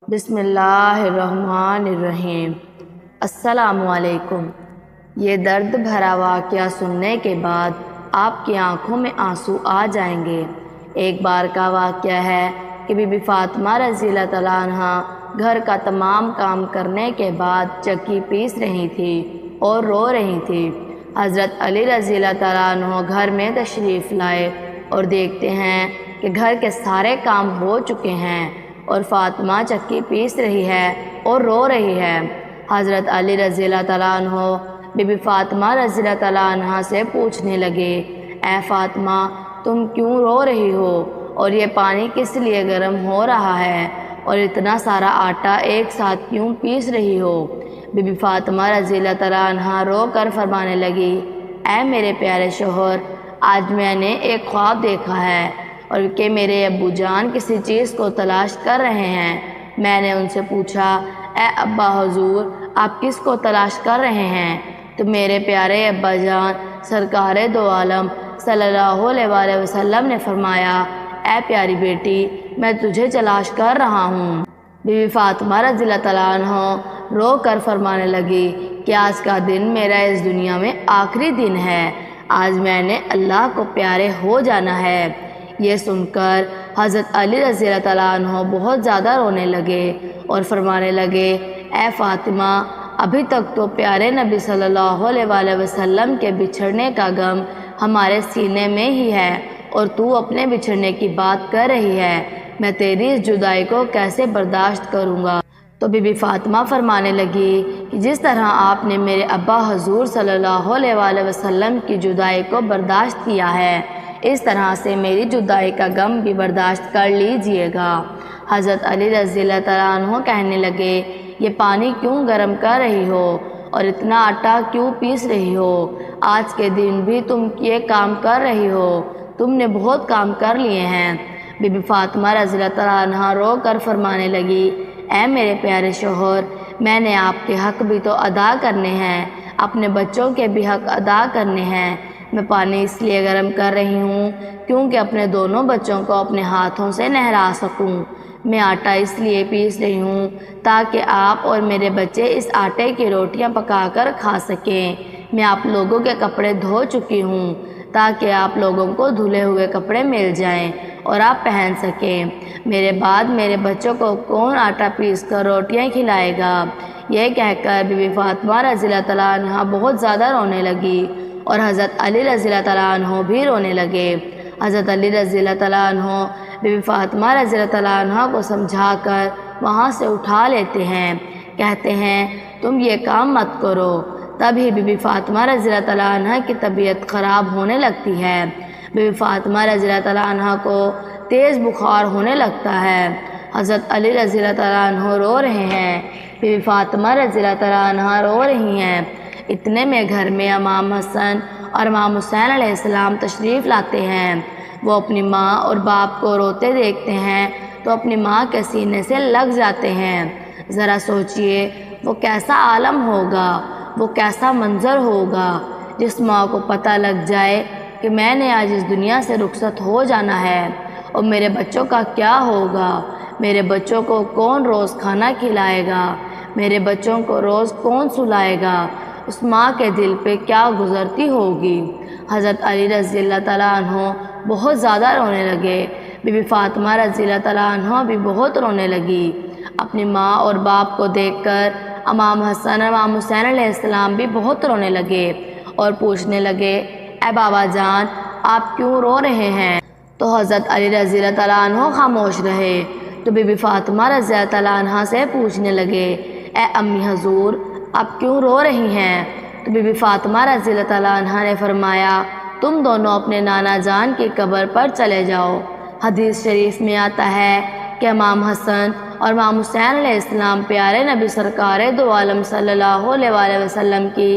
بسم اللہ الرحمن الرحیم۔ السلام علیکم۔ یہ درد بھرا واقعہ سننے کے بعد آپ کی آنکھوں میں آنسو آ جائیں گے۔ ایک بار کا واقعہ ہے کہ بی بی فاطمہ رضی اللہ تعالیٰ عنہ گھر کا تمام کام کرنے کے بعد چکی پیس رہی تھی اور رو رہی تھی۔ حضرت علی رضی اللہ تعالیٰ عنہ گھر میں تشریف لائے اور دیکھتے ہیں کہ گھر کے سارے کام ہو چکے ہیں اور فاطمہ چکی پیس رہی ہے اور رو رہی ہے۔ حضرت علی رضی اللہ تعالیٰ عنہ بی بی فاطمہ رضی اللہ تعالیٰ عنہ سے پوچھنے لگے، اے فاطمہ تم کیوں رو رہی ہو اور یہ پانی کس لیے گرم ہو رہا ہے اور اتنا سارا آٹا ایک ساتھ کیوں پیس رہی ہو؟ بی بی فاطمہ رضی اللہ تعالیٰ عنہ رو کر فرمانے لگی، اے میرے پیارے شوہر، آج میں نے ایک خواب دیکھا ہے اور کہ میرے ابو جان کسی چیز کو تلاش کر رہے ہیں۔ میں نے ان سے پوچھا، اے ابا حضور آپ کس کو تلاش کر رہے ہیں؟ تو میرے پیارے ابا جان سرکار دو عالم صلی اللہ علیہ وآلہ وسلم نے فرمایا، اے پیاری بیٹی میں تجھے تلاش کر رہا ہوں۔ بی بی فاطمہ رضی اللہ تعالیٰ عنہ رو کر فرمانے لگی کہ آج کا دن میرا اس دنیا میں آخری دن ہے، آج میں نے اللہ کو پیارے ہو جانا ہے۔ یہ سن کر حضرت علی رضی اللہ تعالیٰ عنہ بہت زیادہ رونے لگے اور فرمانے لگے، اے فاطمہ ابھی تک تو پیارے نبی صلی اللہ علیہ وآلہ وسلم کے بچھڑنے کا غم ہمارے سینے میں ہی ہے اور تو اپنے بچھڑنے کی بات کر رہی ہے، میں تیری اس جدائی کو کیسے برداشت کروں گا؟ تو بی بی فاطمہ فرمانے لگی کہ جس طرح آپ نے میرے ابا حضور صلی اللہ علیہ وآلہ وسلم کی جدائی کو برداشت کیا ہے، اس طرح سے میری جدائی کا غم بھی برداشت کر لیجئے گا۔ حضرت علی رضی اللہ تعالیٰ عنہ کہنے لگے، یہ پانی کیوں گرم کر رہی ہو اور اتنا آٹا کیوں پیس رہی ہو؟ آج کے دن بھی تم یہ کام کر رہی ہو، تم نے بہت کام کر لیے ہیں۔ بی بی فاطمہ رضی اللہ تعالیٰ عنہ رو کر فرمانے لگی، اے میرے پیارے شوہر میں نے آپ کے حق بھی تو ادا کرنے ہیں، اپنے بچوں کے بھی حق ادا کرنے ہیں۔ میں پانی اس لیے گرم کر رہی ہوں کیونکہ اپنے دونوں بچوں کو اپنے ہاتھوں سے نہلا سکوں۔ میں آٹا اس لیے پیس رہی ہوں تاکہ آپ اور میرے بچے اس آٹے کی روٹیاں پکا کر کھا سکیں۔ میں آپ لوگوں کے کپڑے دھو چکی ہوں تاکہ آپ لوگوں کو دھلے ہوئے کپڑے مل جائیں اور آپ پہن سکیں۔ میرے بعد میرے بچوں کو کون آٹا پیس کر روٹیاں کھلائے گا؟ یہ کہہ کر بی بی فاطمہ رضی اللہ تعالیٰ عنہ بہت زیادہ رونے لگی اور حضرت علی رضی اللہ تعالیٰ عنہ بھی رونے لگے۔ حضرت علی رضی اللہ تعالیٰ عنہ بی بی فاطمہ رضی اللہ تعالیٰ عنہ کو سمجھا کر وہاں سے اٹھا لیتے ہیں، کہتے ہیں تم یہ کام مت کرو۔ تبھی بی بی فاطمہ رضی اللہ تعالیٰ عنہ کی طبیعت خراب ہونے لگتی ہے۔ بی بی فاطمہ رضی اللہ تعالیٰ عنہ کو تیز بخار ہونے لگتا ہے۔ حضرت علی رضی اللہ تعالیٰ عنہ رو رہے ہیں، بی بی فاطمہ رضی اللہ تعالیٰ عنہ رو رہی ہیں۔ اتنے میں گھر میں امام حسن اور امام حسین علیہ السلام تشریف لاتے ہیں۔ وہ اپنی ماں اور باپ کو روتے دیکھتے ہیں تو اپنی ماں کے سینے سے لگ جاتے ہیں۔ ذرا سوچئے وہ کیسا عالم ہوگا، وہ کیسا منظر ہوگا جس ماں کو پتہ لگ جائے کہ میں نے آج اس دنیا سے رخصت ہو جانا ہے اور میرے بچوں کا کیا ہوگا؟ میرے بچوں کو کون روز کھانا کھلائے گا؟ میرے بچوں کو روز کون سلائے گا؟ اس ماں کے دل پہ کیا گزرتی ہوگی؟ حضرت علی رضی اللہ تعالیٰ عنہ بہت زیادہ رونے لگے، بی بی فاطمہ رضی اللہ تعالیٰ عنہ بھی بہت رونے لگی۔ اپنی ماں اور باپ کو دیکھ کر امام حسن اور امام حسین علیہ السلام بھی بہت رونے لگے اور پوچھنے لگے، اے بابا جان آپ کیوں رو رہے ہیں؟ تو حضرت علی رضی اللہ تعالیٰ عنہ خاموش رہے۔ تو بی بی فاطمہ رضی اللہ تعالیٰ عنہ سے پوچھنے لگے، اے امی حضور آپ کیوں رو رہی ہیں؟ تو بی بی فاطمہ رضی اللہ تعالیٰ عنہ نے فرمایا، تم دونوں اپنے نانا جان کی قبر پر چلے جاؤ۔ حدیث شریف میں آتا ہے کہ امام حسن اور امام حسین علیہ السلام پیارے نبی سرکار دو عالم صلی اللہ علیہ وآلہ وسلم کی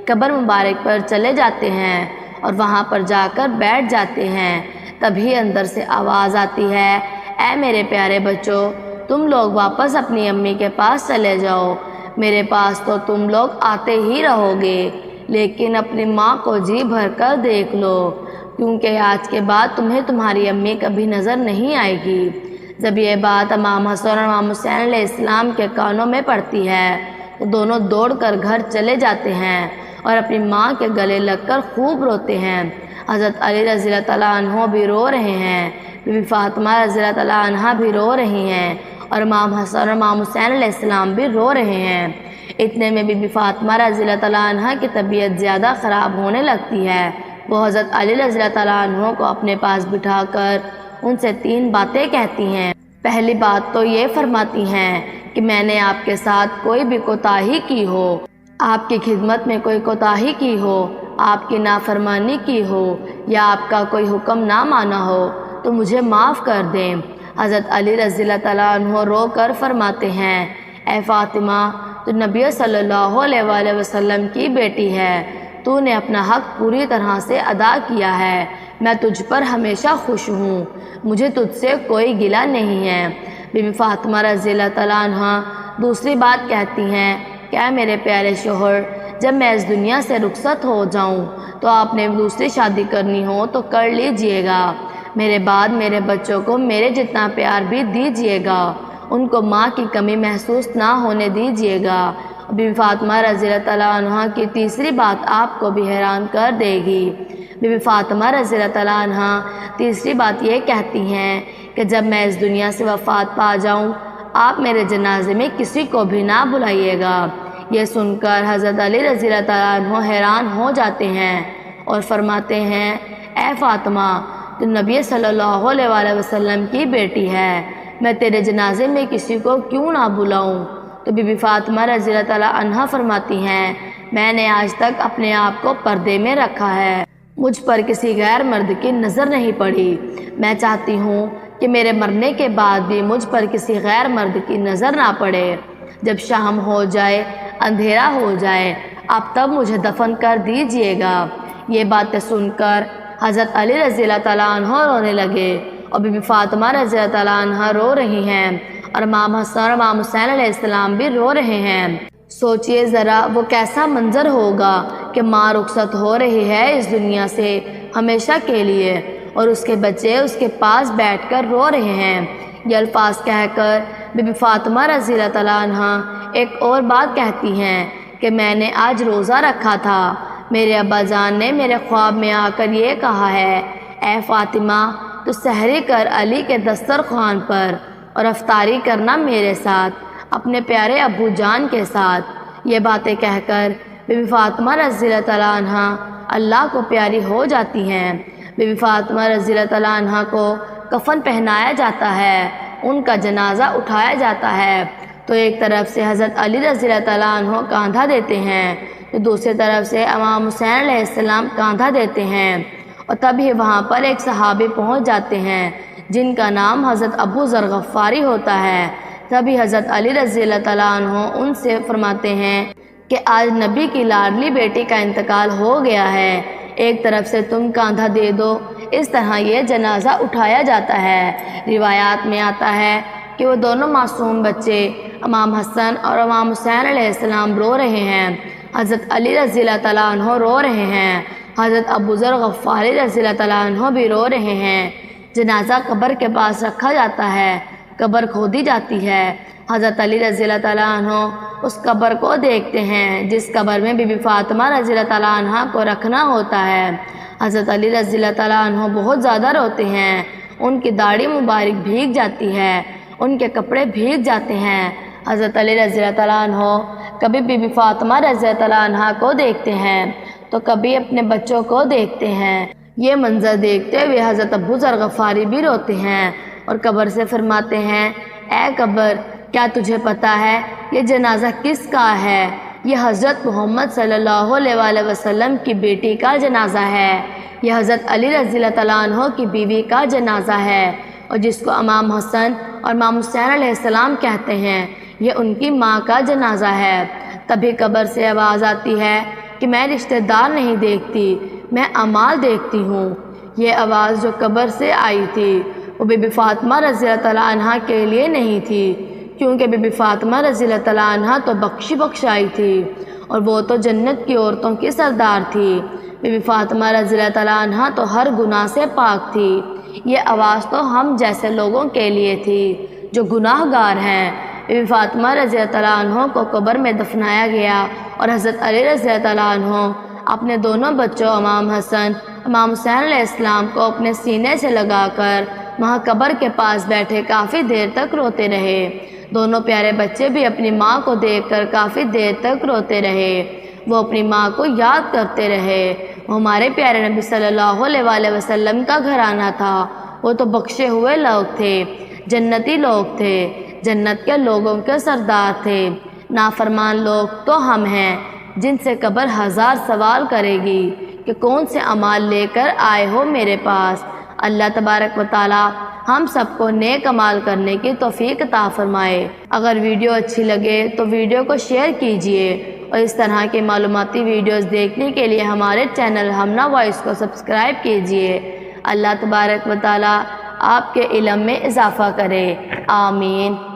قبر مبارک پر چلے جاتے ہیں اور وہاں پر جا کر بیٹھ جاتے ہیں۔ تبھی اندر سے آواز آتی ہے، اے میرے پیارے بچوں تم لوگ واپس اپنی امی کے پاس چلے جاؤ، میرے پاس تو تم لوگ آتے ہی رہو گے، لیکن اپنی ماں کو جی بھر کر دیکھ لو کیونکہ آج کے بعد تمہیں تمہاری امی کبھی نظر نہیں آئے گی۔ جب یہ بات امام حسن اور امام حسین علیہ السلام کے کانوں میں پڑتی ہے تو دونوں دوڑ کر گھر چلے جاتے ہیں اور اپنی ماں کے گلے لگ کر خوب روتے ہیں۔ حضرت علی رضی اللہ تعالیٰ عنہ بھی رو رہے ہیں، بی بی فاطمہ رضی اللہ تعالیٰ عنہ بھی رو رہی ہیں اور امام حسن اور امام حسین علیہ السلام بھی رو رہے ہیں۔ اتنے میں بی بی فاطمہ رضی اللہ تعالیٰ عنہ کی طبیعت زیادہ خراب ہونے لگتی ہے۔ وہ حضرت علی رضی اللہ تعالیٰ عنہ کو اپنے پاس بٹھا کر ان سے 3 باتیں کہتی ہیں۔ پہلی بات تو یہ فرماتی ہیں کہ میں نے آپ کے ساتھ کوئی بھی کوتاہی کی ہو، آپ کی خدمت میں کوئی کوتاہی کی ہو، آپ کی نافرمانی کی ہو یا آپ کا کوئی حکم نہ مانا ہو تو مجھے معاف کر دیں۔ حضرت علی رضی اللہ تعالیٰ عنہ رو کر فرماتے ہیں، اے فاطمہ، تو نبی صلی اللہ علیہ وآلہ وسلم کی بیٹی ہے، تو نے اپنا حق پوری طرح سے ادا کیا ہے، میں تجھ پر ہمیشہ خوش ہوں، مجھے تجھ سے کوئی گلہ نہیں ہے۔ بی بی فاطمہ رضی اللہ تعالیٰ عنہ دوسری بات کہتی ہیں کہ اے میرے پیارے شوہر، جب میں اس دنیا سے رخصت ہو جاؤں تو آپ نے دوسری شادی کرنی ہو تو کر لیجئے گا، میرے بعد میرے بچوں کو میرے جتنا پیار بھی دیجئے گا، ان کو ماں کی کمی محسوس نہ ہونے دیجئے گا۔ بی بی فاطمہ رضی اللہ تعالیٰ عنہ کی تیسری بات آپ کو بھی حیران کر دے گی۔ بی بی فاطمہ رضی اللہ تعالیٰ عنہ تیسری بات یہ کہتی ہیں کہ جب میں اس دنیا سے وفات پا جاؤں آپ میرے جنازے میں کسی کو بھی نہ بلائیے گا۔ یہ سن کر حضرت علی رضی اللہ تعالیٰ عنہ حیران ہو جاتے ہیں اور فرماتے ہیں، اے فاطمہ، تو نبی صلی اللہ علیہ وآلہ وسلم کی بیٹی ہے، میں تیرے جنازے میں کسی کو کیوں نہ بلاؤں؟ تو بی بی فاطمہ رضی اللہ تعالیٰ عنہ فرماتی ہیں، میں نے آج تک اپنے آپ کو پردے میں رکھا ہے، مجھ پر کسی غیر مرد کی نظر نہیں پڑی، میں چاہتی ہوں کہ میرے مرنے کے بعد بھی مجھ پر کسی غیر مرد کی نظر نہ پڑے۔ جب شام ہو جائے، اندھیرا ہو جائے، آپ تب مجھے دفن کر دیجئے گا۔ یہ باتیں سن کر حضرت علی رضی اللہ تعالیٰ عنہ رونے لگے اور بی بی فاطمہ رضی اللہ تعالیٰ عنہ رو رہی ہیں اور امام حسن اور امام حسین علیہ السلام بھی رو رہے ہیں۔ سوچئے ذرا وہ کیسا منظر ہوگا کہ ماں رخصت ہو رہی ہے اس دنیا سے ہمیشہ کے لیے اور اس کے بچے اس کے پاس بیٹھ کر رو رہے ہیں۔ یہ الفاظ کہہ کر بی بی فاطمہ رضی اللہ تعالیٰ عنہ ایک اور بات کہتی ہیں کہ میں نے آج روزہ رکھا تھا، میرے ابا جان نے میرے خواب میں آ کر یہ کہا ہے، اے فاطمہ، تو سحری کر علی کے دسترخوان پر اور افطاری کرنا میرے ساتھ، اپنے پیارے ابو جان کے ساتھ۔ یہ باتیں کہہ کر بی بی فاطمہ رضی اللہ تعالیٰ عنہ اللہ کو پیاری ہو جاتی ہیں۔ بی بی فاطمہ رضی اللہ تعالیٰ عنہ کو کفن پہنایا جاتا ہے، ان کا جنازہ اٹھایا جاتا ہے، تو ایک طرف سے حضرت علی رضی اللہ تعالیٰ عنہ کاندھا دیتے ہیں تو دوسری طرف سے امام حسین علیہ السلام کاندھا دیتے ہیں، اور تبھی وہاں پر ایک صحابی پہنچ جاتے ہیں جن کا نام حضرت ابو ذر غفاری ہوتا ہے۔ تبھی حضرت علی رضی اللہ تعالیٰ عنہ ان سے فرماتے ہیں کہ آج نبی کی لاڈلی بیٹی کا انتقال ہو گیا ہے، ایک طرف سے تم کاندھا دے دو۔ اس طرح یہ جنازہ اٹھایا جاتا ہے۔ روایات میں آتا ہے کہ وہ دونوں معصوم بچے امام حسن اور امام حسین علیہ السلام رو رہے ہیں، حضرت علی رضی اللہ تعالیٰ عنہ رو رہے ہیں، حضرت ابو ذر غفاری رضی اللہ تعالیٰ عنہ بھی رو رہے ہیں۔ جنازہ قبر کے پاس رکھا جاتا ہے، قبر کھودی جاتی ہے، حضرت علی رضی اللہ تعالیٰ عنہ اس قبر کو دیکھتے ہیں جس قبر میں بی بی فاطمہ رضی اللہ تعالیٰ عنہ کو رکھنا ہوتا ہے۔ حضرت علی رضی اللہ تعالیٰ عنہ بہت زیادہ روتے ہیں، ان کی داڑھی مبارک بھیگ جاتی ہے، ان کے کپڑے بھیگ جاتے ہیں۔ حضرت علی رضی اللہ تعالیٰ عنہ کبھی بی بی فاطمہ رضی اللہ تعالیٰ عنہ کو دیکھتے ہیں تو کبھی اپنے بچوں کو دیکھتے ہیں۔ یہ منظر دیکھتے ہوئے حضرت ابو ذر غفاری بھی روتے ہیں اور قبر سے فرماتے ہیں، اے قبر، کیا تجھے پتا ہے یہ جنازہ کس کا ہے؟ یہ حضرت محمد صلی اللہ علیہ وآلہ وسلم کی بیٹی کا جنازہ ہے، یہ حضرت علی رضی اللہ تعالیٰ عنہ کی بیوی کا جنازہ ہے، اور جس کو امام حسن اور امام حسین علیہ السلام کہتے ہیں، یہ ان کی ماں کا جنازہ ہے۔ تبھی قبر سے آواز آتی ہے کہ میں رشتہ دار نہیں دیکھتی، میں اعمال دیکھتی ہوں۔ یہ آواز جو قبر سے آئی تھی وہ بی بی فاطمہ رضی اللہ تعالیٰ عنہ کے لیے نہیں تھی، کیونکہ بی بی فاطمہ رضی اللہ تعالیٰ عنہ تو بخش آئی تھی اور وہ تو جنت کی عورتوں کی سردار تھی۔ بی بی فاطمہ رضی اللہ تعالیٰ عنہ تو ہر گناہ سے پاک تھی، یہ آواز تو ہم جیسے لوگوں کے لیے تھی جو گناہ گار ہیں۔ بی بی فاطمہ رضی اللہ عنہ کو قبر میں دفنایا گیا اور حضرت علی رضی اللہ عنہ اپنے دونوں بچوں امام حسن امام حسین علیہ السلام کو اپنے سینے سے لگا کر وہاں قبر کے پاس بیٹھے کافی دیر تک روتے رہے۔ دونوں پیارے بچے بھی اپنی ماں کو دیکھ کر کافی دیر تک روتے رہے۔ وہ اپنی ماں کو یاد کرتے رہے۔ وہ ہمارے پیارے نبی صلی اللہ علیہ وآلہ وسلم کا گھرانہ تھا۔ وہ تو بخشے ہوئے لوگ تھے، جنتی لوگ تھے، جنت کے لوگوں کے سردار تھے۔ نافرمان لوگ تو ہم ہیں جن سے قبر ہزار سوال کرے گی کہ کون سے اعمال لے کر آئے ہو میرے پاس۔ اللہ تبارک و تعالی ہم سب کو نیک اعمال کرنے کی توفیق عطا فرمائے۔ اگر ویڈیو اچھی لگے تو ویڈیو کو شیئر کیجیے اور اس طرح کے معلوماتی ویڈیوز دیکھنے کے لیے ہمارے چینل ہمنا وائس کو سبسکرائب کیجیے۔ اللہ تبارک و تعالی آپ کے علم میں اضافہ کرے، آمین۔